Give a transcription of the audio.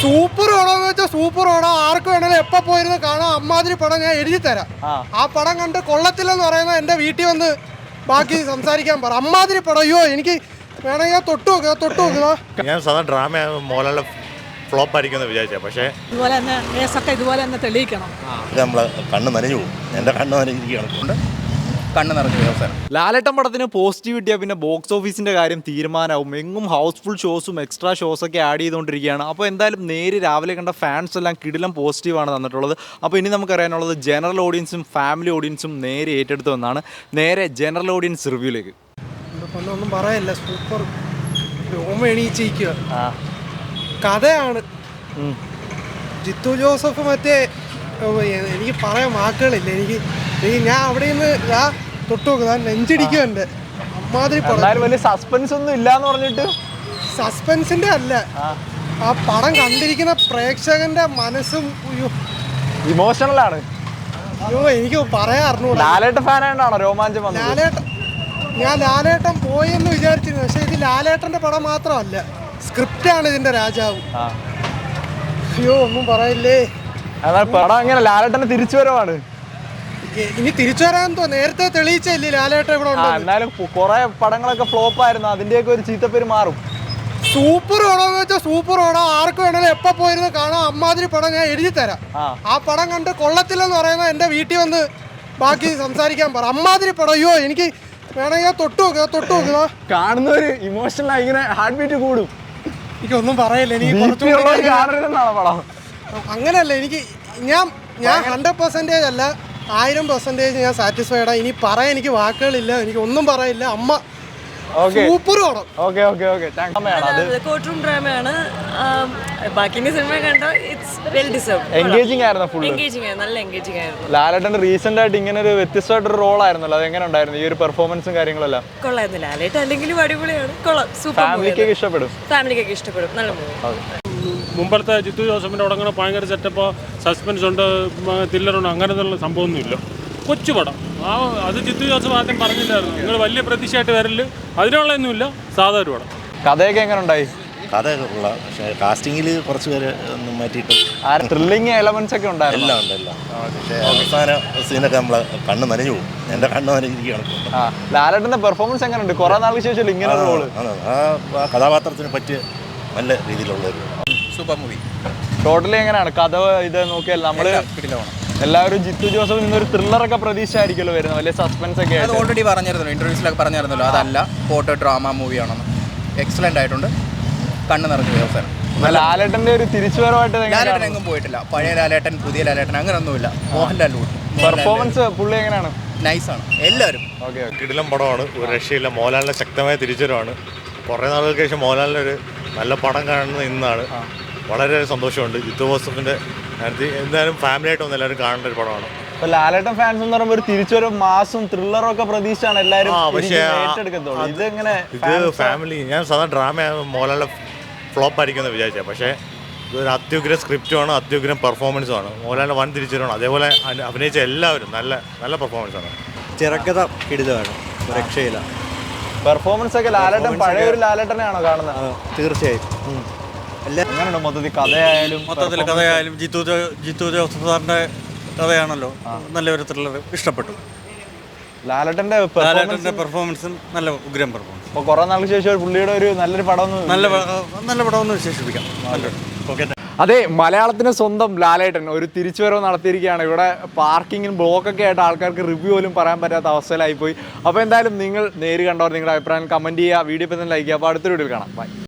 Super പടം വെച്ചാൽ super പടം, ആർക്ക് വേണേലും എപ്പോ പോയിരുന്ന് കാണാം. അമ്മാതിരി പടം ഞാൻ എഴുതി തരാം. ആ പടം കണ്ട് കൊള്ളത്തില്ലെന്ന് പറയുന്നത് എന്റെ വീട്ടിൽ വന്ന് ബാക്കി സംസാരിക്കാൻ പറ. അമ്മാതിരി പടം. അയ്യോ, എനിക്ക് വേണമെങ്കിൽ തൊട്ട് നോക്കുക. ഞാൻ സാധാരണ ഡ്രാമ മോഹൻലാലിന്റെ ഫ്ലോപ്പ് ആയിരിക്കും വിചാരിച്ച, പക്ഷേ ഇതുപോലെ തന്നെ കേസൊക്കെ ഇതുപോലെ തന്നെ തെളിയിക്കണം. നമ്മളെ കണ്ണ് നനഞ്ഞു പോകും. എന്റെ കണ്ണ് നനഞ്ഞിരിക്കുകയാണ്, കണ്ണ് നിറഞ്ഞു അവസാനം. ലാലേട്ടൻ പടത്തിന് പോസിറ്റീവ് കിട്ടിയാൽ പിന്നെ ബോക്സ് ഓഫീസിന്റെ കാര്യം തീരുമാനമാവും. എങ്ങും ഹൗസ്ഫുൾ ഷോസും എക്സ്ട്രാ ഷോസൊക്കെ ആഡ് ചെയ്തുകൊണ്ടിരിക്കുകയാണ്. അപ്പോൾ എന്തായാലും രാവിലെ കണ്ട ഫാൻസ് എല്ലാം കിടിലം പോസിറ്റീവാണ് തന്നിട്ടുള്ളത്. അപ്പോൾ ഇനി നമുക്കറിയാനുള്ളത് ജനറൽ ഓഡിയൻസും ഫാമിലി ഓഡിയൻസും നേരെ ഏറ്റെടുത്തു എന്നാണ്. നേരെ ജനറൽ ഓഡിയൻസ് റിവ്യൂലേക്ക്. ഒന്നും പറയല്ല, സൂപ്പർ. രോമ എണീച്ചിരിക്കുക. കഥയാണ്. ജിത്തു ജോസഫ് മറ്റേ എനിക്ക് പറയാൻ വാക്കുകളില്ല. എനിക്ക് ഞാൻ അവിടെ നിന്ന് തൊട്ട് നോക്കുക, നെഞ്ചിടിക്കും എൻ്റെ. അമ്മാതിരി പടം. വലിയ സസ്പെൻസ് ഒന്നും ഇല്ലാന്ന് പറഞ്ഞിട്ട്. സസ്പെൻസിന്റെ അല്ല, ആ പടം കണ്ടിരിക്കുന്ന പ്രേക്ഷകന്റെ മനസ്സും ഇമോഷണൽ ആണ്. അയ്യോ, എനിക്ക് പറയാൻ അറിഞ്ഞൂടാ. ലാലേട്ടൻ ഫാനായിട്ടാണോ രോമാഞ്ചം വന്നത്? ഞാൻ ലാലേട്ടൻ പോയെന്ന് വിചാരിച്ചിരുന്നു, പക്ഷെ ഇത് ലാലേട്ടന്റെ പടം മാത്രമല്ല, സ്ക്രിപ്റ്റാണ് ഇതിന്റെ രാജാവ്. അയ്യോ, ഒന്നും പറയില്ലേ. പടം എങ്ങനെ ലാലേട്ടന്റെ തിരിച്ചുവരവാണ്. ഇനി തിരിച്ചു വരാൻ നേരത്തെ തെളിയിച്ചില്ലേ ലാലേട്ടൻ ഇവിടെ ഉണ്ട്. എന്നാലും കുറെ പടങ്ങളൊക്കെ ഫ്ലോപ്പ് ആയിരുന്നു, അതിന്റെയൊക്കെ ഒരു ചീത്തപ്പേര് മാറും. സൂപ്പർ പടം എന്ന് വെച്ചാൽ സൂപ്പർ പടം, ആർക്ക് വേണേലും എപ്പോ പോയിരുന്ന് കാണാം. അമ്മാതിരി പടം ഞാൻ എഴുതി തരാം. ആ പടം കണ്ട് കൊള്ളത്തില്ലെന്ന് പറയുന്നത് എന്റെ വീട്ടിൽ വന്ന് ബാക്കി സംസാരിക്കാൻ പറ. അമ്മാതിരി പടം. അയ്യോ, എനിക്ക് വേണമെങ്കിൽ തൊട്ട് നോക്കുക. കാണുന്നവര് ഇമോഷണൽ ഇങ്ങനെ ഹാർട്ട് ബീറ്റ് കൂടും. എനിക്കൊന്നും പറയില്ല. അങ്ങനെയല്ല, എനിക്ക് ഞാൻ 100% അല്ല, 1000% ഞാൻ സാറ്റിസ്ഫൈഡാ. ഇനി പറയാൻ എനിക്ക് വാക്കുകളില്ല, എനിക്ക് ഒന്നും പറയില്ല. അമ്മ സൂപ്പർ പടം. കോർട്ട് റൂം ഡ്രാമയാണ്. ബാക്കി സിനിമ കണ്ടോ, ഇറ്റ്സ് വെൽ ഡിസേർവ്ഡ്. എൻഗേജിംഗ് ആയിരുന്നു, ഫുൾ എൻഗേജിംഗ് ആയിരുന്നു, നല്ല എൻഗേജിംഗ് ആയിരുന്നു. ലാലേട്ടന്റെ റീസെന്റ് ആയിട്ട് ഇങ്ങനെ ഒരു വ്യത്യസ്തമായിട്ടൊരു റോൾ ആയിരുന്നല്ലോ, അത് എങ്ങനെ ഉണ്ടായിരുന്നു ഈ ഒരു പെർഫോമൻസും കാര്യങ്ങളെല്ലാം? കൊള്ളായിരുന്നു. ലാലേട്ടൻ അല്ലെങ്കിലും അടിപൊളിയാണ്, കൊള്ളാം, സൂപ്പർ. ഫാമിലിക്കൊക്കെ ഇഷ്ടപ്പെടും. ഫാമിലിക്കൊക്കെ ഇഷ്ടപ്പെടും, നല്ല മൂവി. മുമ്പത്തെ ജിത്തു ജോസഫിൻ്റെ തുടങ്ങുന്ന ഭയങ്കര സെറ്റപ്പ്, സസ്പെൻസ് ഉണ്ട്, ത്രില്ലറുണ്ട്, അങ്ങനത്തെ സംഭവമൊന്നുമില്ല. കൊച്ചു പടം. അത് ജിത്തു ജോസഫ് ആദ്യം പറഞ്ഞില്ലായിരുന്നു, നിങ്ങൾ വലിയ പ്രതീക്ഷയായിട്ട് വരല്, അതിനുള്ളതൊന്നുമില്ല, സാധാ ഒരു പടം. കഥയൊക്കെ എങ്ങനെ ഉണ്ടായി? കഥയൊക്കെ കൊള്ളാം, പക്ഷേ കാസ്റ്റിംഗിൽ കുറച്ച് പേര് ഒന്നും മാറ്റിയിട്ട് ത്രില്ലിങ് എലമെന്റ്സ് ഒക്കെ ഉണ്ടായിരുന്നു. എല്ലാം ഉണ്ട്, എല്ലാം. പക്ഷേ അവസാന സീനൊക്കെ നമ്മളെ കണ്ണ് നനഞ്ഞു പോകും. എൻ്റെ കണ്ണ് നനഞ്ഞിരിക്കുകയാണ്. ലാലേട്ടന്റെ പെർഫോമൻസ് എങ്ങനെ ഉണ്ട്? കുറെ നാൾക്ക് ശേഷം ഇങ്ങനെ റോള്. ആ കഥാപാത്രത്തിന് പറ്റിയ നല്ല രീതിയിലുള്ളൊരു സൂപ്പർ മൂവി. ടോട്ടലി എങ്ങനെയാണ് കഥ? ഇത് നോക്കിയാൽ നമ്മള് എല്ലാവരും ജിത്തു ജോസഫ് നിന്നൊരു ത്രില്ലറൊക്കെ പ്രതീക്ഷയായിരിക്കുമല്ലോ വരുന്നത്, വലിയ സസ്പെൻസ് ഒക്കെ. അത് ഓൾറെഡി പറഞ്ഞിരുന്നല്ലോ, ഇന്റർവ്യൂസിലൊക്കെ പറഞ്ഞിരുന്നല്ലോ, അതല്ല, ഫോട്ടോ ഡ്രാമ മൂവിയാണെന്ന്. എക്സലന്റ് ആയിട്ടുണ്ട്, കണ്ണ് നിറഞ്ഞു അവസാനം. ലാലേട്ടന്റെ ഒരു തിരിച്ചുവരവായിട്ട് ലാലേട്ടൻ എങ്ങും പോയിട്ടില്ല. പഴയ ലാലേട്ടൻ പുതിയ ലാലേട്ടൻ അങ്ങനെയൊന്നുമില്ല. മോഹൻലാൽ പെർഫോമൻസ് പുള്ളി എങ്ങനെയാണ്? നൈസാണ് എല്ലാവരും. കിടിലം പടമാണ്, ഒരു രക്ഷയില്ല. മോഹൻലാലിന്റെ ശക്തമായ തിരിച്ചുവരവാണ്. കുറേ നാളുകൾക്ക് ശേഷം മോഹൻലാലിൻ്റെ ഒരു നല്ല പടം കാണുന്ന ഇന്നാണ്. വളരെ സന്തോഷമുണ്ട്. ജിത്തു ജോസഫിന്റെ എന്തായാലും ഫാമിലിയായിട്ട് വന്ന് എല്ലാവരും കാണേണ്ട ഒരു പടമാണ്. ലാലേട്ടൻ ഫാൻസ് എന്ന് പറയുമ്പോൾ ഒരു തിരിച്ചുവരവ് മാസും ത്രില്ലറും ഒക്കെ പ്രതീക്ഷയാണ് എല്ലാവരും. ഇത് ഫാമിലി. ഞാൻ സാധാരണ ഡ്രാമ മോഹൻലാലിന്റെ ഫ്ലോപ്പ് ആയിരിക്കും വിചാരിച്ചത്, പക്ഷേ ഇതൊരു അത്യുഗ്ര സ്ക്രിപ്റ്റുമാണ്, അത്യുഗ്രം പെർഫോമൻസുമാണ്. മോഹൻലാലിന്റെ വൻ തിരിച്ചുവരവാണ്. അതേപോലെ അഭിനയിച്ച എല്ലാവരും നല്ല നല്ല പെർഫോമൻസാണ്. ചെറുക്കഥ കിടിലമാണ്, രക്ഷയില്ല. പെർഫോമൻസ് ഒക്കെ ലാലേട്ടൻ പഴയ ഒരു ലാലേട്ടനെയാണോ കാണുന്നത്? തീർച്ചയായും. അങ്ങനെയുണ്ട് മൊത്തത്തിൽ കഥയായാലും ജിത്തു ജോസഫ് സാറിന്റെ കഥയാണല്ലോ, നല്ലൊരു ത്രില്ലർ, ഇഷ്ടപ്പെട്ടു. ലാലേട്ടന്റെ പെർഫോമൻസും നല്ല ഉഗ്രം പെർഫോമൻസ്. അപ്പോൾ കുറെ നാൾക്ക് ശേഷം പുള്ളിയുടെ ഒരു നല്ലൊരു പടം, നല്ല പടമെന്ന് വിശേഷിപ്പിക്കാം. അതെ, മലയാളത്തിന് സ്വന്തം ലാലേട്ടൻ ഒരു തിരിച്ചുവരവ് നടത്തിയിരിക്കുകയാണ്. ഇവിടെ പാർക്കിങ്ങിന് ബ്ലോക്കൊക്കെ ആയിട്ട് ആൾക്കാർക്ക് റിവ്യൂ പോലും പറയാൻ പറ്റാത്ത അവസ്ഥയിലായിപ്പോയി. അപ്പോൾ എന്തായാലും നിങ്ങൾ നേര് കണ്ടവർ നിങ്ങളുടെ അഭിപ്രായം കമൻറ്റ് ചെയ്യുക, വീഡിയോ ഇപ്പോൾ തന്നെ ലൈക്ക് ചെയ്യുക. അപ്പോൾ അടുത്തൊരു വീഡിയോയിൽ കാണാം. ബൈ.